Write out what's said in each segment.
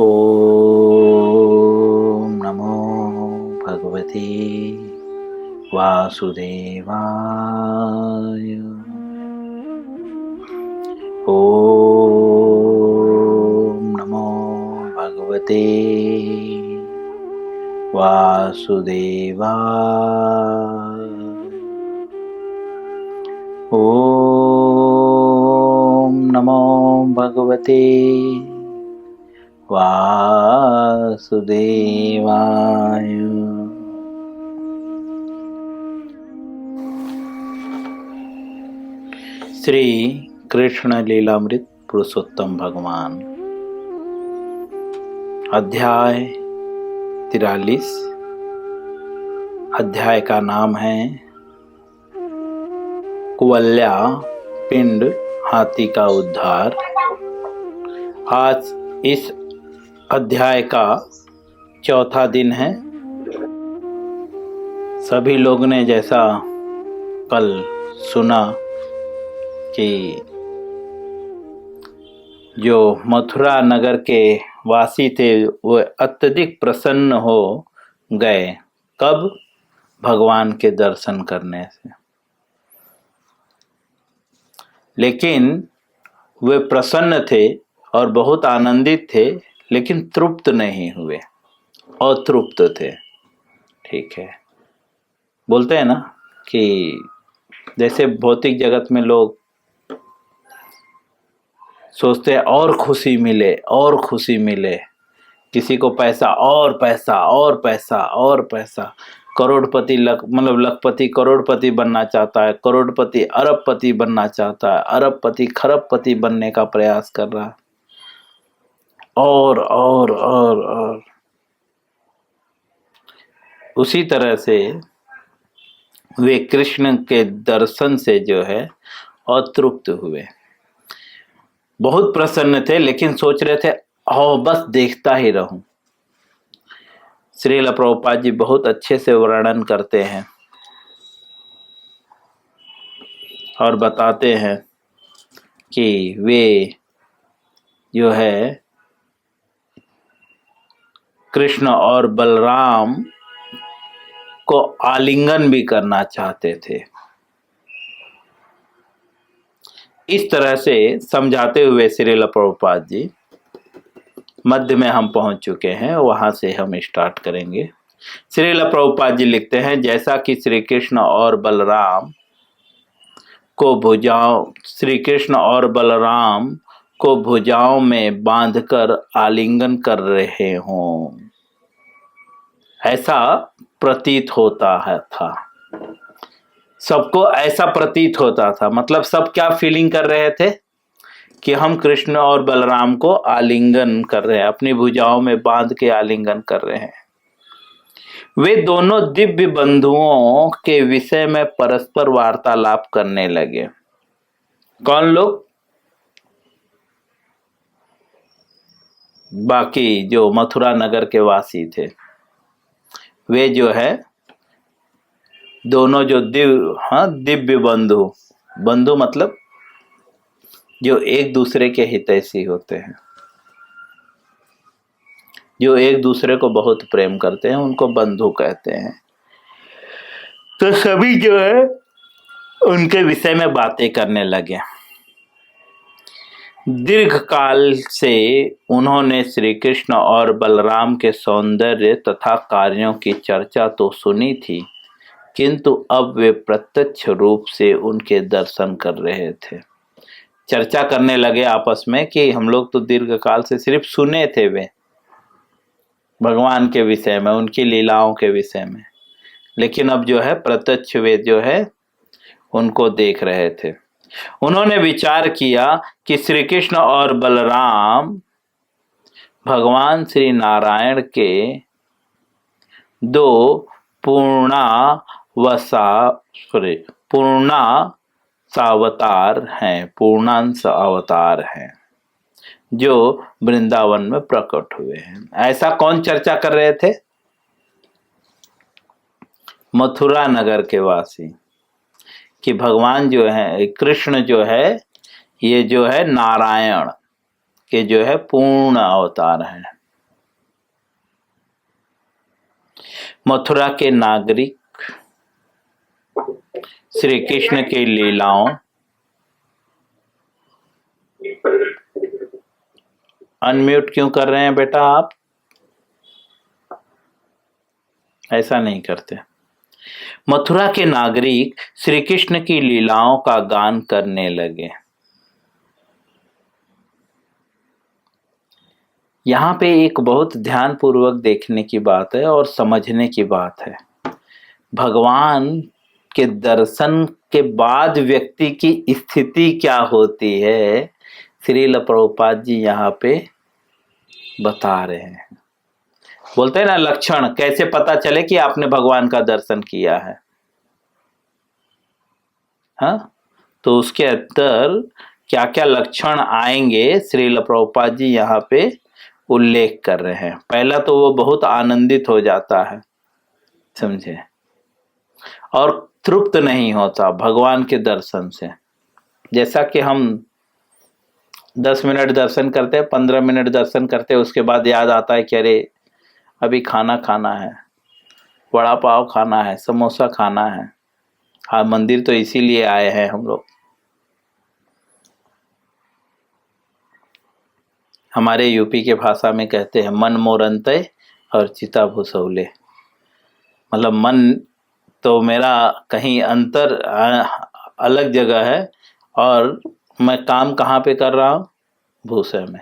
ओम नमो भगवते वासुदेवाय। ओम नमो भगवते वासुदेवाय। ओम नमो भगवते वासुदेवाय। श्री कृष्ण लीलामृत पुरुषोत्तम भगवान, अध्याय 43। अध्याय का नाम है कुवल्या पिंड हाथी का उद्धार। आज इस अध्याय का चौथा दिन है। सभी लोग ने जैसा कल सुना कि जो मथुरा नगर के वासी थे वो अत्यधिक प्रसन्न हो गए। कब? भगवान के दर्शन करने से। लेकिन वे प्रसन्न थे और बहुत आनंदित थे, लेकिन तृप्त नहीं हुए, अतृप्त थे। ठीक है, बोलते हैं ना कि जैसे भौतिक जगत में लोग सोचते हैं और खुशी मिले और खुशी मिले, किसी को पैसा और पैसा और पैसा और पैसा, करोड़पति लखपति करोड़पति बनना चाहता है, करोड़पति अरबपति बनना चाहता है, अरबपति खरबपति बनने का प्रयास कर रहा है, और उसी तरह से वे कृष्ण के दर्शन से जो है अतृप्त हुए। बहुत प्रसन्न थे, लेकिन सोच रहे थे बस देखता ही रहूं। श्रील प्रभुपाद जी बहुत अच्छे से वर्णन करते हैं और बताते हैं कि वे जो है कृष्ण और बलराम को आलिंगन भी करना चाहते थे। इस तरह से समझाते हुए श्रील प्रभुपाद जी मध्य में हम पहुंच चुके हैं, वहां से हम स्टार्ट करेंगे। श्रील प्रभुपाद जी लिखते हैं, जैसा कि श्री कृष्ण और बलराम को भुजाओं में बांधकर आलिंगन कर रहे हों, ऐसा प्रतीत होता था। सबको ऐसा प्रतीत होता था। मतलब सब क्या फीलिंग कर रहे थे कि हम कृष्ण और बलराम को आलिंगन कर रहे हैं, अपनी भुजाओं में बांध के आलिंगन कर रहे हैं। वे दोनों दिव्य बंधुओं के विषय में परस्पर वार्तालाप करने लगे। कौन लोग? बाकी जो मथुरा नगर के वासी थे, वे जो है दोनों जो दिव्य बंधु मतलब जो एक दूसरे के हितैषी होते हैं, जो एक दूसरे को बहुत प्रेम करते हैं, उनको बंधु कहते हैं। तो सभी जो है उनके विषय में बातें करने लगे। दीर्घ काल से उन्होंने श्री कृष्ण और बलराम के सौंदर्य तथा कार्यों की चर्चा तो सुनी थी, किंतु अब वे प्रत्यक्ष रूप से उनके दर्शन कर रहे थे। चर्चा करने लगे आपस में कि हम लोग तो दीर्घ काल से सिर्फ सुने थे वे भगवान के विषय में, उनकी लीलाओं के विषय में, लेकिन अब जो है प्रत्यक्ष वे जो है उनको देख रहे थे। उन्होंने विचार किया कि श्री कृष्ण और बलराम भगवान श्री नारायण के दो पूर्णांश अवतार हैं जो वृंदावन में प्रकट हुए हैं। ऐसा कौन चर्चा कर रहे थे? मथुरा नगर के वासी, कि भगवान जो है कृष्ण जो है ये जो है नारायण के जो है पूर्ण अवतार हैं। मथुरा के नागरिक श्री कृष्ण की लीलाओं अनम्यूट क्यों कर रहे हैं बेटा आप? ऐसा नहीं करते। मथुरा के नागरिक श्री कृष्ण की लीलाओं का गान करने लगे। यहाँ पे एक बहुत ध्यानपूर्वक देखने की बात है और समझने की बात है। भगवान के दर्शन के बाद व्यक्ति की स्थिति क्या होती है, श्रील प्रभुपाद जी यहाँ पे बता रहे हैं। बोलते हैं ना लक्षण, कैसे पता चले कि आपने भगवान का दर्शन किया है। हाँ, तो उसके अंदर क्या क्या लक्षण आएंगे श्रील प्रभुपाद जी यहाँ पे उल्लेख कर रहे हैं। पहला तो वो बहुत आनंदित हो जाता है, समझे, और तृप्त नहीं होता भगवान के दर्शन से। जैसा कि हम 10 मिनट दर्शन करते हैं, 15 मिनट दर्शन करते हैं, उसके बाद याद आता है कि अरे अभी खाना खाना है, वड़ा पाव खाना है, समोसा खाना है। हाँ, मंदिर तो इसीलिए आए हैं हम लोग। हमारे यूपी के भाषा में कहते हैं मन मोरंतय और चिता भुसौले। मतलब मन तो मेरा कहीं अंतर अलग जगह है और मैं काम कहाँ पे कर रहा हूँ, भूसे में।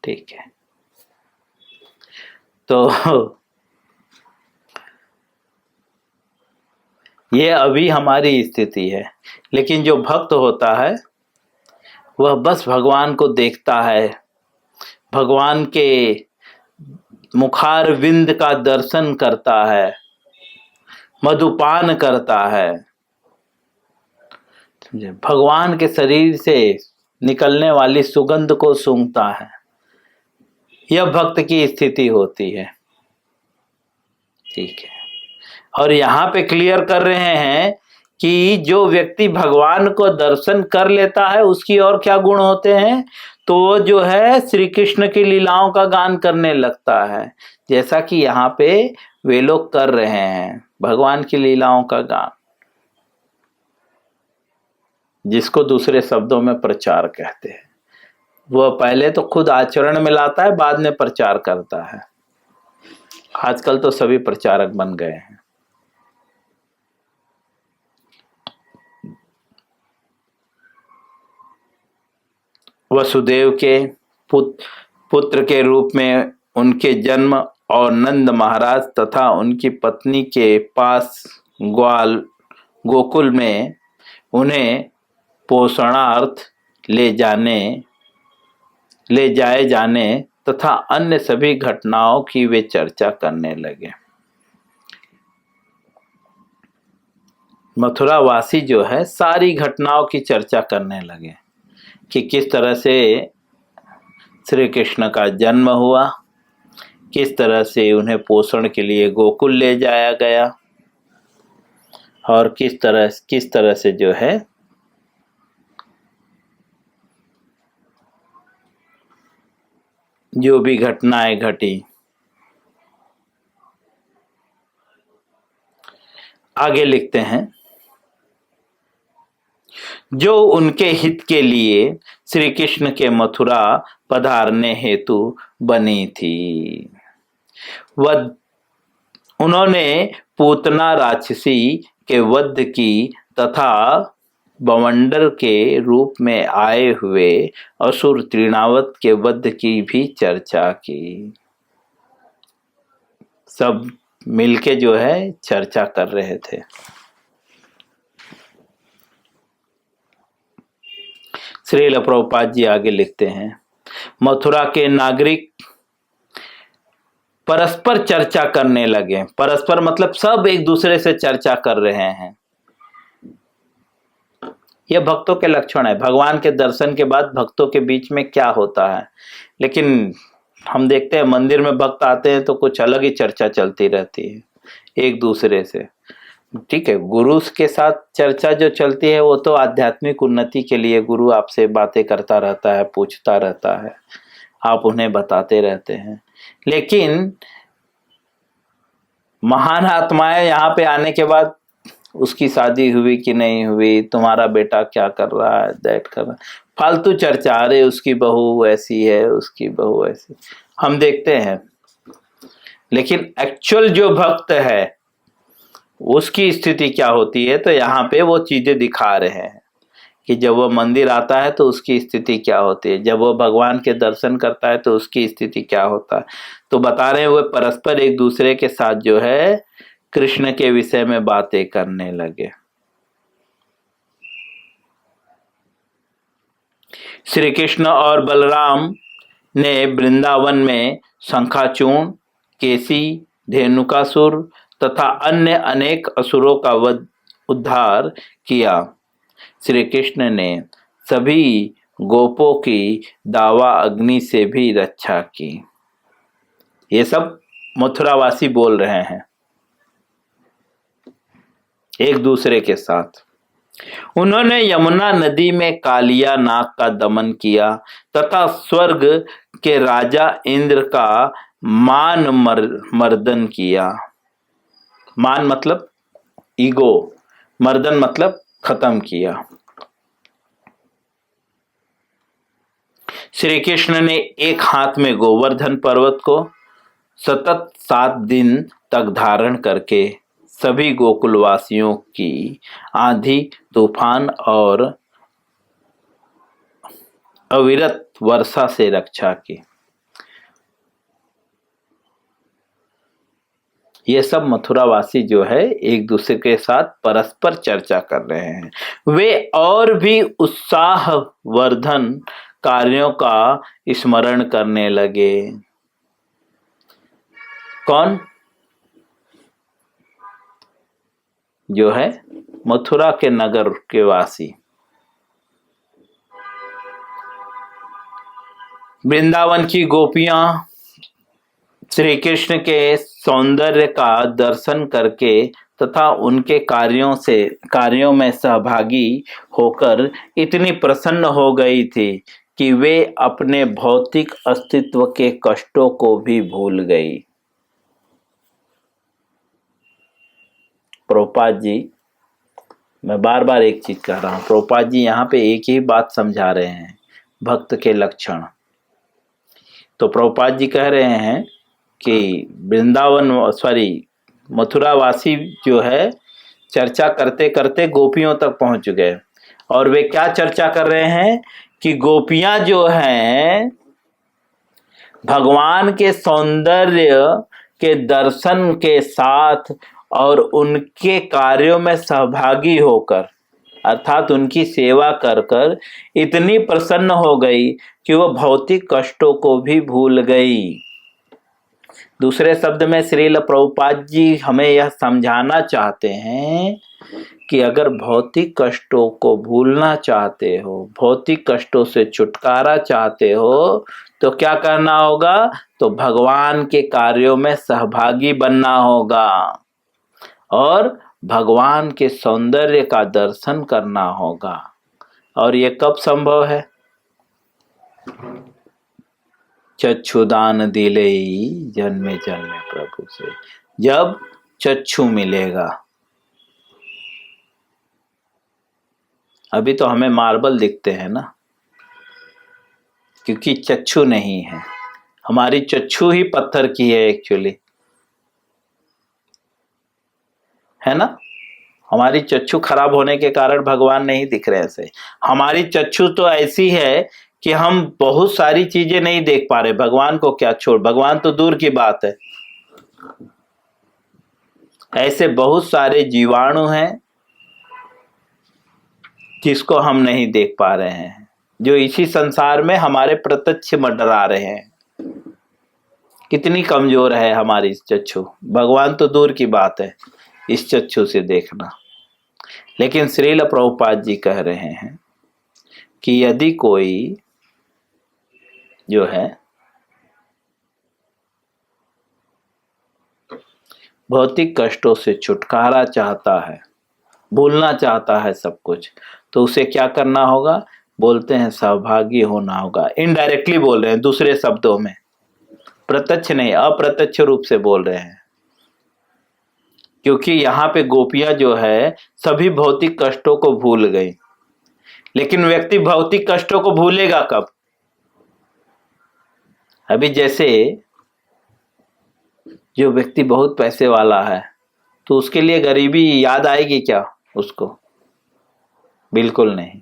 ठीक है, तो ये अभी हमारी स्थिति है। लेकिन जो भक्त होता है वह बस भगवान को देखता है, भगवान के मुखार विंद का दर्शन करता है, मधुपान करता है, भगवान के शरीर से निकलने वाली सुगंध को सूंघता है। यह भक्त की स्थिति होती है। ठीक है, और यहाँ पे क्लियर कर रहे हैं कि जो व्यक्ति भगवान को दर्शन कर लेता है उसकी और क्या गुण होते हैं, तो वो जो है श्री कृष्ण की लीलाओं का गान करने लगता है, जैसा कि यहाँ पे वे लोग कर रहे हैं, भगवान की लीलाओं का गान, जिसको दूसरे शब्दों में प्रचार कहते हैं। वह पहले तो खुद आचरण में लाता है, बाद में प्रचार करता है। आजकल तो सभी प्रचारक बन गए हैं। वसुदेव के पुत्र के रूप में उनके जन्म और नंद महाराज तथा उनकी पत्नी के पास गोकुल में उन्हें पोषणार्थ ले जाए जाने तथा अन्य सभी घटनाओं की वे चर्चा करने लगे। मथुरावासी जो है सारी घटनाओं की चर्चा करने लगे कि किस तरह से श्री कृष्ण का जन्म हुआ, किस तरह से उन्हें पोषण के लिए गोकुल ले जाया गया, और किस तरह से जो है जो भी घटनाएं घटी। आगे लिखते हैं, जो उनके हित के लिए श्री कृष्ण के मथुरा पधारने हेतु बनी थी। वह उन्होंने पूतना राक्षसी के वध की तथा बवंडर के रूप में आए हुए असुर तृणावत के वध की भी चर्चा की। सब मिलके जो है चर्चा कर रहे थे। श्रील प्रभुपाद जी आगे लिखते हैं, मथुरा के नागरिक परस्पर चर्चा करने लगे। परस्पर मतलब सब एक दूसरे से चर्चा कर रहे हैं। यह भक्तों के लक्षण है। भगवान के दर्शन के बाद भक्तों के बीच में क्या होता है। लेकिन हम देखते हैं मंदिर में भक्त आते हैं तो कुछ अलग ही चर्चा चलती रहती है एक दूसरे से। ठीक है, गुरु के साथ चर्चा जो चलती है वो तो आध्यात्मिक उन्नति के लिए गुरु आपसे बातें करता रहता है, पूछता रहता है, आप उन्हें बताते रहते हैं। लेकिन महान आत्माएं यहाँ पे आने के बाद उसकी शादी हुई कि नहीं हुई, तुम्हारा बेटा क्या कर रहा है, दैट कर रहा है, फालतू चर्चा, अरे उसकी बहू ऐसी है, उसकी बहू ऐसी, हम देखते हैं। लेकिन एक्चुअल जो भक्त है उसकी स्थिति क्या होती है, तो यहाँ पे वो चीजें दिखा रहे हैं कि जब वो मंदिर आता है तो उसकी स्थिति क्या होती है, जब वो भगवान के दर्शन करता है तो उसकी स्थिति क्या होता है। तो बता रहे हैं वो परस्पर एक दूसरे के साथ जो है कृष्ण के विषय में बातें करने लगे। श्री कृष्ण और बलराम ने वृंदावन में शंखाचूर्ण, केसी, धेनुकासुर तथा अन्य अनेक असुरों का उद्धार किया। श्री कृष्ण ने सभी गोपों की दावा अग्नि से भी रक्षा की। ये सब मथुरावासी बोल रहे हैं एक दूसरे के साथ। उन्होंने यमुना नदी में कालिया नाग का दमन किया तथा स्वर्ग के राजा इंद्र का मान मर्दन किया। मान मतलब ईगो, मर्दन मतलब खत्म किया। श्री कृष्ण ने एक हाथ में गोवर्धन पर्वत को सतत 7 दिन तक धारण करके सभी गोकुलवासियों की आंधी, तूफान और अविरत वर्षा से रक्षा की। ये सब मथुरावासी जो है एक दूसरे के साथ परस्पर चर्चा कर रहे हैं। वे और भी उत्साहवर्धन कार्यों का स्मरण करने लगे। कौन? जो है मथुरा के नगर के वासी। वृंदावन की गोपियां श्री कृष्ण के सौंदर्य का दर्शन करके तथा उनके कार्यों में सहभागी होकर इतनी प्रसन्न हो गई थी कि वे अपने भौतिक अस्तित्व के कष्टों को भी भूल गई। प्रभुपाद जी, मैं बार बार एक चीज कह रहा हूं, प्रभुपाद जी यहाँ पे एक ही बात समझा रहे हैं, भक्त के लक्षण। तो प्रभुपाद जी कह रहे हैं कि मथुरावासी जो है चर्चा करते करते गोपियों तक पहुंच गए। और वे क्या चर्चा कर रहे हैं कि गोपियां जो हैं भगवान के सौंदर्य के दर्शन के साथ और उनके कार्यों में सहभागी होकर अर्थात उनकी सेवा कर कर इतनी प्रसन्न हो गई कि वह भौतिक कष्टों को भी भूल गई। दूसरे शब्द में श्रील प्रभुपाद जी हमें यह समझाना चाहते हैं कि अगर भौतिक कष्टों को भूलना चाहते हो, भौतिक कष्टों से छुटकारा चाहते हो, तो क्या करना होगा? तो भगवान के कार्यों में सहभागी बनना होगा और भगवान के सौंदर्य का दर्शन करना होगा। और ये कब संभव है? चक्षुदान दिले जन्मे जन्मे प्रभु से, जब चक्षु मिलेगा। अभी तो हमें मार्बल दिखते हैं ना, क्योंकि चक्षु नहीं है। हमारी चक्षु ही पत्थर की है एक्चुअली, है ना। हमारी चक्षु खराब होने के कारण भगवान नहीं दिख रहे ऐसे। हमारी चक्षु तो ऐसी है कि हम बहुत सारी चीजें नहीं देख पा रहे, भगवान को क्या छोड़, भगवान तो दूर की बात है। ऐसे बहुत सारे जीवाणु हैं जिसको हम नहीं देख पा रहे हैं, जो इसी संसार में हमारे प्रत्यक्ष मंडरा रहे हैं। कितनी कमजोर है हमारी चक्षु, भगवान तो दूर की बात है इस चक्षु से देखना। लेकिन श्रील प्रभुपाद जी कह रहे हैं कि यदि कोई जो है भौतिक कष्टों से छुटकारा चाहता है, भूलना चाहता है सब कुछ, तो उसे क्या करना होगा? बोलते हैं सहभागी होना होगा। इनडायरेक्टली बोल रहे हैं, दूसरे शब्दों में, प्रत्यक्ष नहीं, अप्रत्यक्ष रूप से बोल रहे हैं। क्योंकि यहाँ पे गोपियां जो है सभी भौतिक कष्टों को भूल गई। लेकिन व्यक्ति भौतिक कष्टों को भूलेगा कब? अभी जैसे जो व्यक्ति बहुत पैसे वाला है तो उसके लिए गरीबी याद आएगी क्या उसको? बिल्कुल नहीं।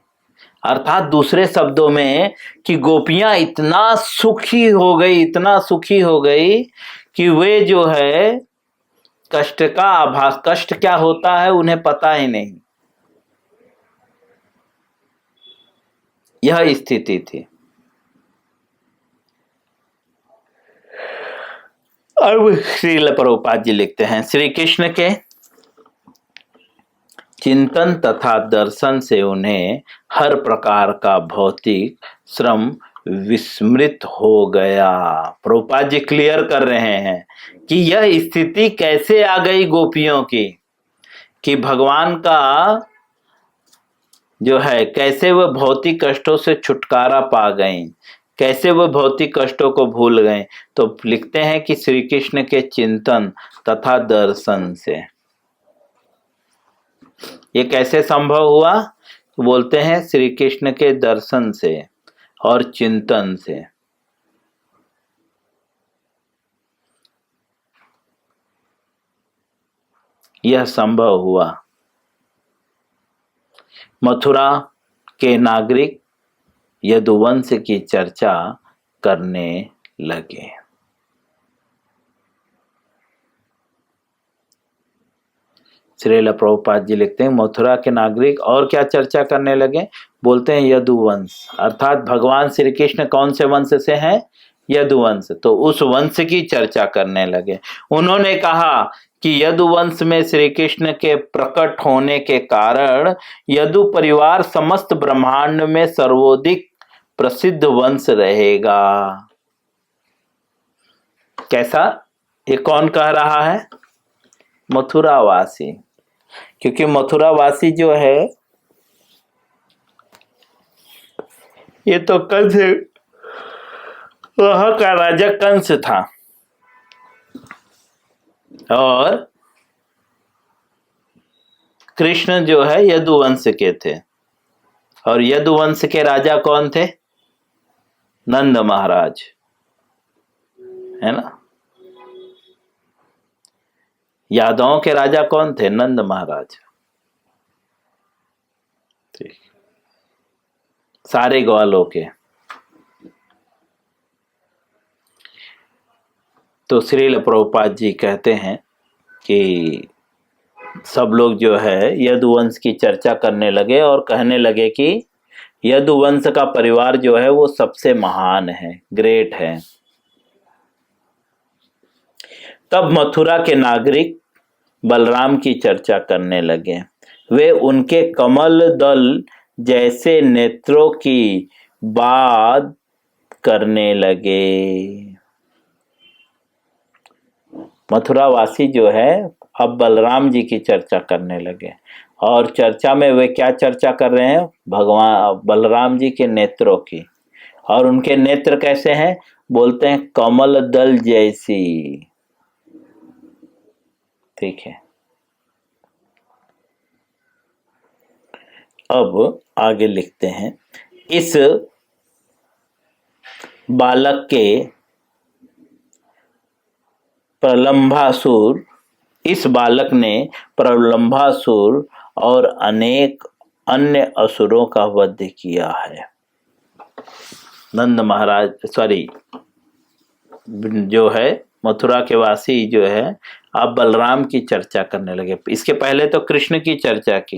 अर्थात दूसरे शब्दों में कि गोपियां इतना सुखी हो गई, इतना सुखी हो गई कि वे जो है कष्ट का आभास, कष्ट क्या होता है उन्हें पता ही नहीं। यह स्थिति थी। अब श्रील प्रभुपाद जी लिखते हैं, श्री कृष्ण के चिंतन तथा दर्शन से उन्हें हर प्रकार का भौतिक श्रम विस्मृत हो गया। प्रभुपाद जी क्लियर कर रहे हैं कि यह स्थिति कैसे आ गई गोपियों की, कि भगवान का जो है कैसे वह भौतिक कष्टों से छुटकारा पा गई, कैसे वह भौतिक कष्टों को भूल गए। तो लिखते हैं कि श्री कृष्ण के चिंतन तथा दर्शन से। ये कैसे संभव हुआ? तो बोलते हैं श्री कृष्ण के दर्शन से और चिंतन से। यह संभव हुआ। मथुरा के नागरिक यदुवंश की चर्चा करने लगे। श्रील प्रभुपाद जी लिखते हैं, मथुरा के नागरिक और क्या चर्चा करने लगे? बोलते हैं यदुवंश, अर्थात भगवान श्री कृष्ण कौन से वंश से हैं? यदुवंश। तो उस वंश की चर्चा करने लगे। उन्होंने कहा कि यदुवंश में श्री कृष्ण के प्रकट होने के कारण यदु परिवार समस्त ब्रह्मांड में सर्वाधिक प्रसिद्ध वंश रहेगा। कैसा? ये कौन कह रहा है? मथुरावासी। क्योंकि मथुरावासी जो है ये तो कंस, वहां का राजा कंस था और कृष्ण जो है यदुवंश के थे। और यदुवंश के राजा कौन थे? नंद महाराज, है ना। यादवों के राजा कौन थे? नंद महाराज। ठीक। सारे ग्वालों के। तो श्रील प्रभुपाद जी कहते हैं कि सब लोग जो है यदुवंश की चर्चा करने लगे और कहने लगे कि यदुवंश का परिवार जो है वो सबसे महान है, ग्रेट है। तब मथुरा के नागरिक बलराम की चर्चा करने लगे। वे उनके कमल दल जैसे नेत्रों की बात करने लगे। मथुरावासी जो है अब बलराम जी की चर्चा करने लगे। और चर्चा में वे क्या चर्चा कर रहे हैं? भगवान बलराम जी के नेत्रों की। और उनके नेत्र कैसे हैं? बोलते हैं कमल दल जैसी। ठीक है। अब आगे लिखते हैं, इस बालक के प्रलंभासुर, इस बालक ने प्रलंभासुर और अनेक अन्य असुरों का वध किया है। नंद महाराज जो है मथुरा के वासी जो है अब बलराम की चर्चा करने लगे। इसके पहले तो कृष्ण की चर्चा की।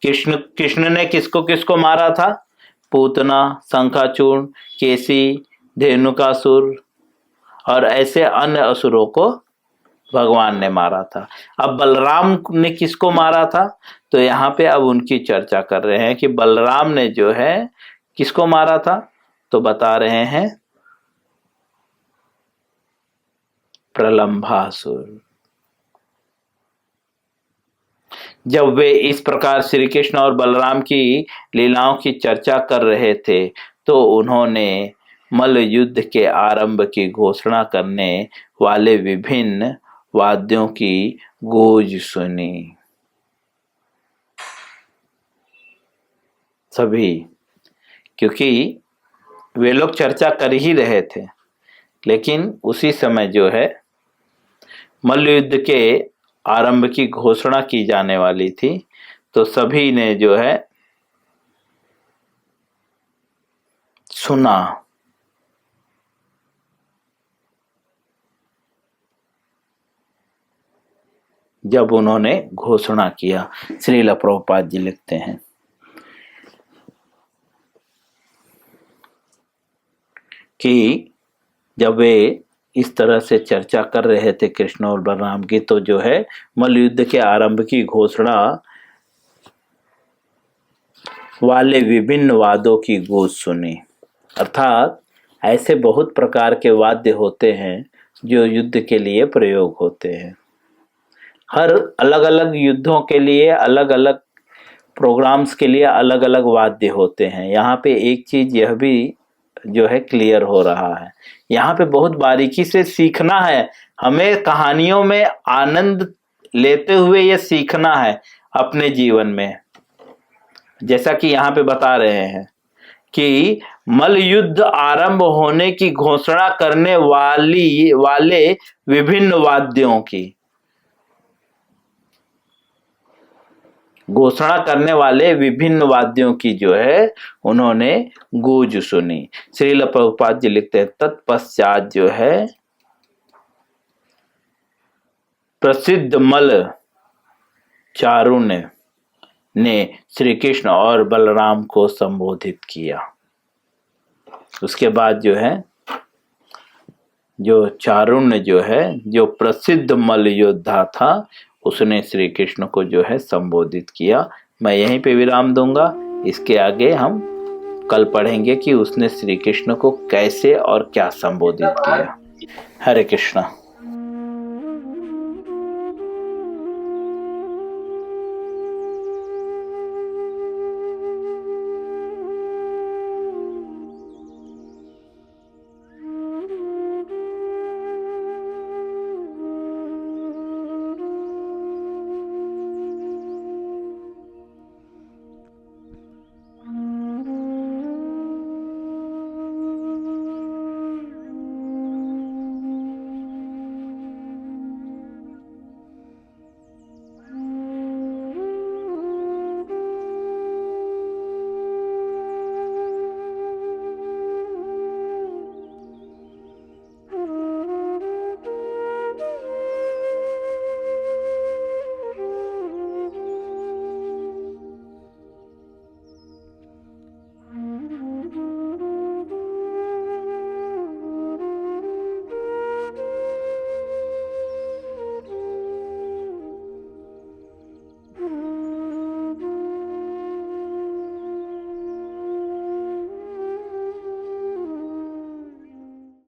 कृष्ण ने किसको किसको मारा था? पूतना, शंखाचूर्ण, केसी, धेनुकासुर और ऐसे अन्य असुरों को भगवान ने मारा था। अब बलराम ने किसको मारा था? तो यहाँ पे अब उनकी चर्चा कर रहे हैं कि बलराम ने जो है किसको मारा था। तो बता रहे हैं प्रलंभासुर। जब वे इस प्रकार श्री कृष्ण और बलराम की लीलाओं की चर्चा कर रहे थे तो उन्होंने मल्ल युद्ध के आरंभ की घोषणा करने वाले विभिन्न वाद्यों की गूंज सुनी। सभी, क्योंकि वे लोग चर्चा कर ही रहे थे, लेकिन उसी समय जो है मल्ल युद्ध के आरंभ की घोषणा की जाने वाली थी, तो सभी ने जो है सुना। जब उन्होंने घोषणा किया, श्रील प्रभुपाद जी लिखते हैं कि जब वे इस तरह से चर्चा कर रहे थे कृष्ण और बलराम की, तो जो है मल्ल युद्ध के आरंभ की घोषणा वाले विभिन्न वाद्यों की गूंज सुनी। अर्थात ऐसे बहुत प्रकार के वाद्य होते हैं जो युद्ध के लिए प्रयोग होते हैं। हर अलग अलग युद्धों के लिए, अलग अलग प्रोग्राम्स के लिए अलग अलग वाद्य होते हैं। यहाँ पे एक चीज यह भी जो है क्लियर हो रहा है, यहाँ पे बहुत बारीकी से सीखना है, हमें कहानियों में आनंद लेते हुए ये सीखना है अपने जीवन में। जैसा कि यहाँ पे बता रहे हैं कि मल्ल युद्ध आरंभ होने की घोषणा करने वाले विभिन्न वाद्यों की, घोषणा करने वाले विभिन्न वाद्यों की जो है उन्होंने गूंज सुनी। श्रील प्रभुपाद जी लिखते हैं, तत्पश्चात जो है प्रसिद्ध मल्ल चारुण्य ने श्री कृष्ण और बलराम को संबोधित किया। उसके बाद जो है जो चारुण्य जो है, जो प्रसिद्ध मल्ल योद्धा था, उसने श्री कृष्ण को जो है संबोधित किया। मैं यहीं पे विराम दूंगा। इसके आगे हम कल पढ़ेंगे कि उसने श्री कृष्ण को कैसे और क्या संबोधित किया। हरे कृष्णा।